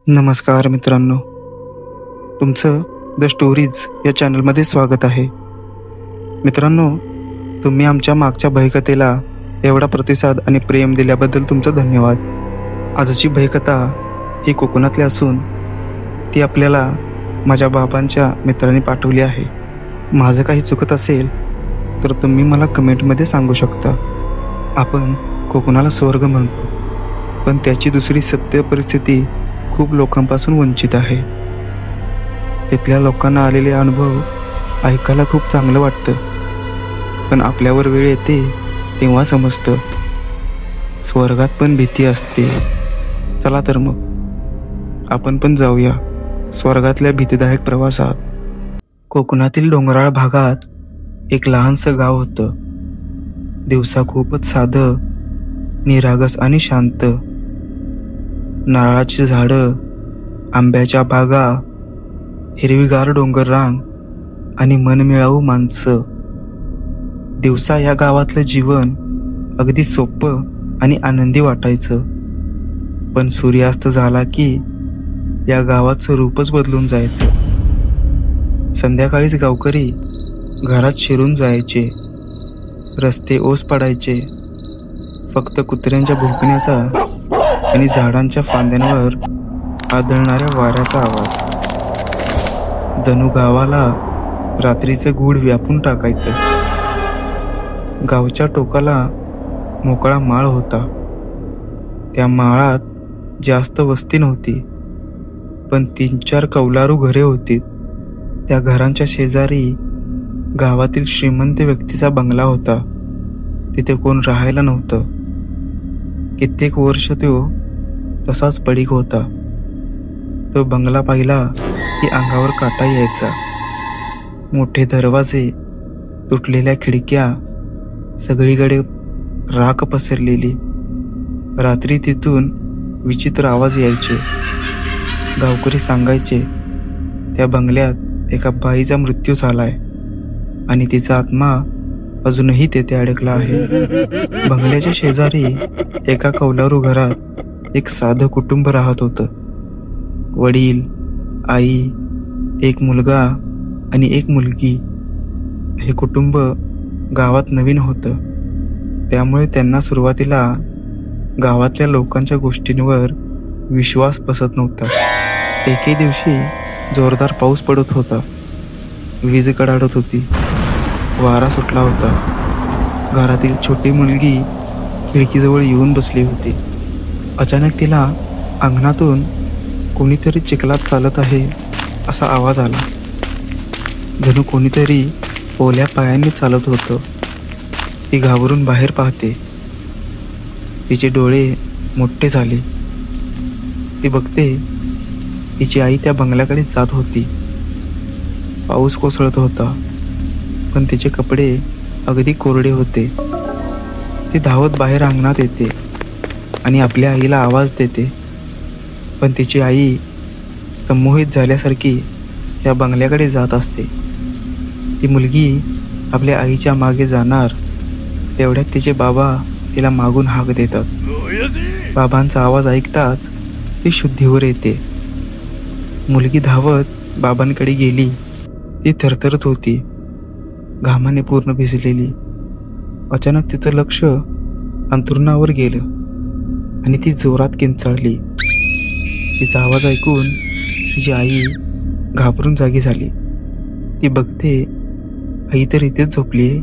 नमस्कार मित्रांनो, तुमचं द स्टोरीज या चॅनलमध्ये स्वागत आहे. मित्रांनो, तुम्ही आमच्या मागच्या भयकथेला एवढा प्रतिसाद आणि प्रेम दिल्याबद्दल तुमचं धन्यवाद. आजची भयकथा ही कोकणातली असून ती आपल्याला माझ्या बाबांच्या मित्रांनी पाठवली आहे. माझं काही चुकत असेल तर तुम्ही मला कमेंटमध्ये सांगू शकता. आपण कोकणाला स्वर्ग म्हणतो, पण त्याची दुसरी सत्य परिस्थिती खूप लोकांपासून वंचित आहे. तिथल्या लोकांना आलेले अनुभव ऐकायला खूप चांगलं वाटतं, पण आपल्यावर वेळ येते तेव्हा समजतं स्वर्गात पण भीती असते. चला तर मग आपण पण जाऊया स्वर्गातल्या भीतीदायक प्रवासात. कोकणातील डोंगराळ भागात एक लहानसं गाव होतं. दिवसा खूपच साधं, निरागस आणि शांत. नारळाची झाडं, आंब्याच्या बागा, हिरवीगार डोंगर रांग आणि मनमिळावू माणसं. दिवसा या गावातलं जीवन अगदी सोपं आणि आनंदी वाटायचं, पण सूर्यास्त झाला की या गावाचं रूपच बदलून जायचं. संध्याकाळीच गावकरी घरात शिरून जायचे. रस्ते ओस पडायचे. फक्त कुत्र्यांच्या भुंकण्याचा आणि झाडांच्या फांद्यांवर आदळणाऱ्या वाऱ्याचा आवाज जणू गावाला रात्रीचं गूढ व्यापून टाकायचं. गावच्या टोकाला मोकळा माळ होता. त्या माळात जास्त वस्ती नव्हती, पण 3-4 कौलारू घरे होती. त्या घरांच्या शेजारी गावातील श्रीमंत व्यक्तीचा बंगला होता. तिथे कोण राहायला नव्हतं. कित्येक वर्ष तो तसाच पडीक होता. तो बंगला पाहिला की अंगावर काटा यायचा. मोठे दरवाजे, तुटलेल्या खिडक्या, सगळीकडे राख पसरलेली. रात्री तिथून विचित्र आवाज यायचे. गावकरी सांगायचे त्या बंगल्यात एका बाईचा मृत्यू झालाय आणि तिचा आत्मा अजूनही तेथे अडकला आहे. बंगल्याच्या शेजारी एका कौलारू घरात एक साधं कुटुंब राहत होतं. वडील, आई, एक मुलगा आणि एक मुलगी. हे कुटुंब गावात नवीन होतं, त्यामुळे त्यांना सुरुवातीला गावातल्या लोकांच्या गोष्टींवर विश्वास बसत नव्हता. एके दिवशी जोरदार पाऊस पडत होता. वीज कडाडत होती. वारा सुटला होता. घरातील छोटी मुलगी खिडकीजवळ येऊन बसली होती. अचानक तिला अंगणातून कोणीतरी चिखलात चालत आहे असा आवाज आला. जणू कोणीतरी ओल्या पायांनी चालत होतं. ती घाबरून बाहेर पाहते. तिचे डोळे मोठे झाले. ती बघते तिची आई त्या बंगल्याकडे जात होती. पाऊस कोसळत होता, पण तिचे कपडे अगदी कोरडे होते. ती धावत बाहेर अंगणात येते आणि आपल्या आईला आवाज देते, पण तिची आई संमोहित झाल्यासारखी त्या बंगल्याकडे जात असते. ती मुलगी आपल्या आईच्या मागे जाणार तेवढ्यात तिचे बाबा तिला मागून हाक देतात. बाबांचा आवाज ऐकताच ती शुद्धीवर येते. मुलगी धावत बाबांकडे गेली. ती थरथरत होती, घामाने पूर्ण भिजलेली. अचानक तिचं लक्ष अंथरुणावर गेलं आणि ती जोरात किंचाळली. तिचा आवाज ऐकून तिची आई घाबरून जागी झाली. ती बघते आई तर इथेच झोपली आहे.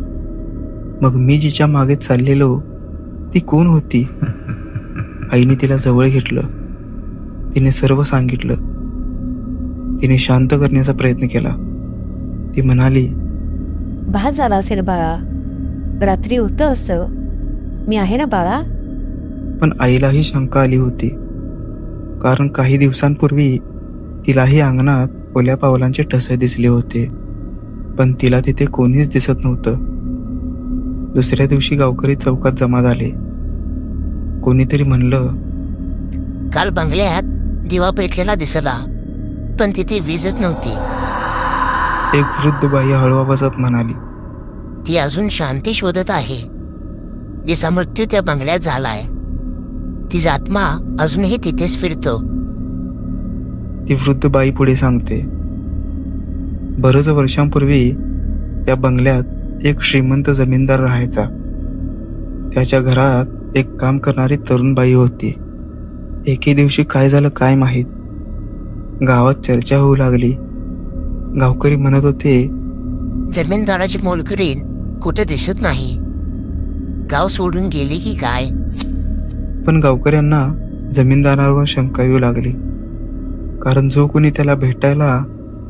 मग मी जिच्या मागे चाललेलो ती कोण होती? आईने तिला जवळ घेतलं. तिने सर्व सांगितलं. तिने शांत करण्याचा प्रयत्न केला. ती म्हणाली, भास झाला असेल बाळा, रात्री होतं असं. मी आहे ना बाळा. पण आईलाही शंका आली होती, कारण काही दिवसांपूर्वी तिलाही अंगणात ओल्या पावलांचे ठसे दिसले होते, पण तिला तिथे कोणीच दिसत नव्हतं. दुसऱ्या दिवशी गावकरी चौकात जमा झाले. कोणीतरी म्हणलं, काल बंगल्यात दिवा पेटलेला दिसला, पण तिथे वीजच नव्हती. एक वृद्ध बाई हळू आवाजात म्हणाली, ती अजून शांती शोधत आहे. तिचा मृत्यू त्या बंगल्यात झालाय. तिचा आत्मा अजूनही तिथेच फिरतो. ती वृद्ध बाई पुढे सांगते. बरेच वर्षांपूर्वी त्या बंगल्यात एक श्रीमंत जमीनदार राहायचा. त्याच्या घरात एक काम करणारी तरुण बाई होती. एके दिवशी काय झालं काय माहीत, गावात चर्चा होऊ लागली. गावकरी म्हणत होते, जमीनदाराची मोलकरीण कुठे दिसत नाही, गाव सोडून गेली की काय? पण गावकऱ्यांना जमीनदारावर शंका येऊ लागली. कारण जो कोणी त्याला भेटायला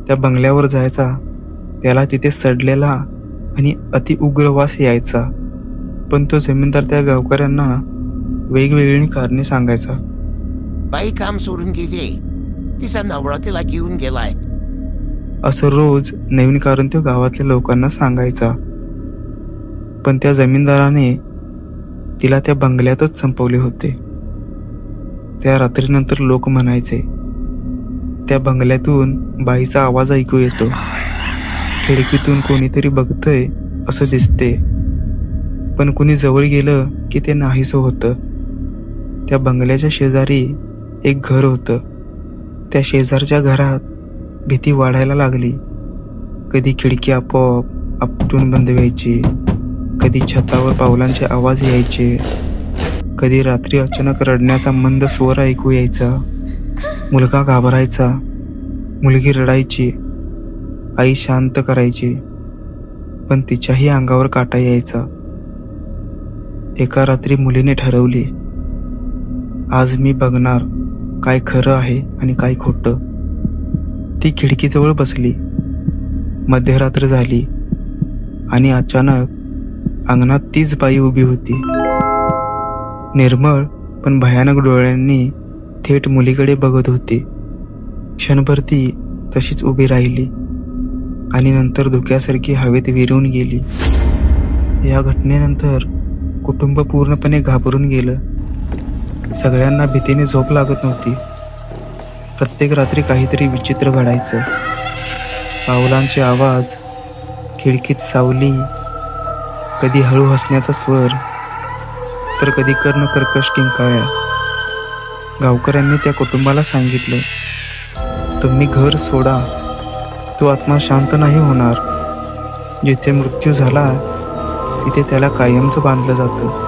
त्या बंगल्यावर जायचा त्याला तिथे सडलेला आणि अति उग्र वास यायचा. पण तो जमीनदार त्या गावकऱ्यांना वेगवेगळी कारणे सांगायचा. बाई काम सोडून गेली, तिचा नवरा तिला घेऊन गेलाय, असं रोज नवीन कारण तो गावातल्या लोकांना सांगायचा. पण त्या जमीनदाराने तिला त्या बंगल्यातच संपवले होते. त्या रात्रीनंतर लोक म्हणायचे, त्या बंगल्यातून बाईचा आवाज ऐकू येतो, खिडकीतून कोणीतरी बघतंय असं दिसते. पण कोणी जवळ गेलं की ते नाहीसं होतं. त्या बंगल्याच्या शेजारी एक घर होतं. त्या शेजारच्या घरात भीती वाढायला लागली. कधी खिडकी आपोआप आपटून बंद व्हायची, कधी छतावर पावलांचे आवाज यायचे, कधी रात्री अचानक रडण्याचा मंद स्वर ऐकू यायचा. मुलगा घाबरायचा, मुलगी रडायची, आई शांत करायची, पण तिच्याही अंगावर काटा यायचा. एका रात्री मुलीने ठरवले, आज मी बघणार काय खरं आहे आणि काय खोटं. ती खिडकीजवळ बसली. मध्यरात्र झाली आणि अचानक अंगणात तीच बाई उभी होती. निर्मळ पण भयानक डोळ्यांनी थेट मुलीकडे बघत होती. क्षणभर ती तशीच उभी राहिली आणि नंतर धुक्यासारखी हवेत विरून गेली. या घटनेनंतर कुटुंब पूर्णपणे घाबरून गेलं. सगळ्यांना भीतीने झोप लागत नव्हती. प्रत्येक रात्री काहीतरी विचित्र घडायचं. पावलांचे आवाज, खिडकीत सावली, कधी हळू हसण्याचा स्वर, तर कधी कर्ण कर्कश किंकाळ्या. गावकऱ्यांनी त्या कुटुंबाला सांगितलं, तुम्ही घर सोडा, तो आत्मा शांत नाही होणार. जिथे मृत्यू झाला तिथे त्याला कायमचं बांधलं जातं.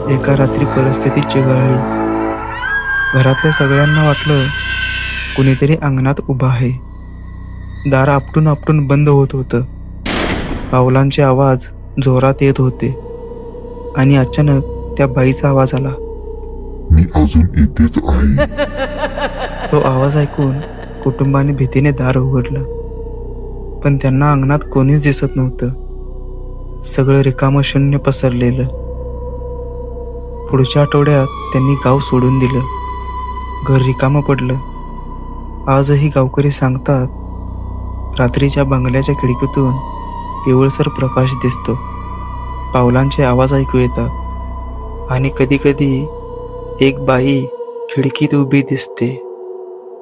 एका रात्री परिस्थिती चिघळली. घरातल्या सगळ्यांना वाटलं कुणीतरी अंगणात उभा आहे. दार आपटून आपटून बंद होत होतं. पावलांचे आवाज जोरात येत होते आणि अचानक त्या बाईचा आवाज आला, मी अजून इथेच आहे. तो आवाज ऐकून कुटुंबाने भीतीने दार उघडलं. पण त्यांना अंगणात कोणीच दिसत नव्हतं. सगळं रिकामं शून्य पसरलेलं. पुढच्या आठवड्यात त्यांनी गाव सोडून दिलं. घर रिकामं पडलं. आजही गावकरी सांगतात, रात्रीच्या बंगल्याच्या खिडकीतून पिवळसर प्रकाश दिसतो, पावलांचे आवाज ऐकू येतात आणि कधी कधी एक बाई खिडकीत उभी दिसते.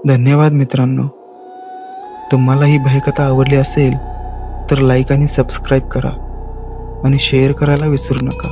धन्यवाद मित्रांनो. तुम्हाला ही भयकथा आवडली असेल तर लाईक आणि सबस्क्राईब करा आणि शेअर करायला विसरू नका.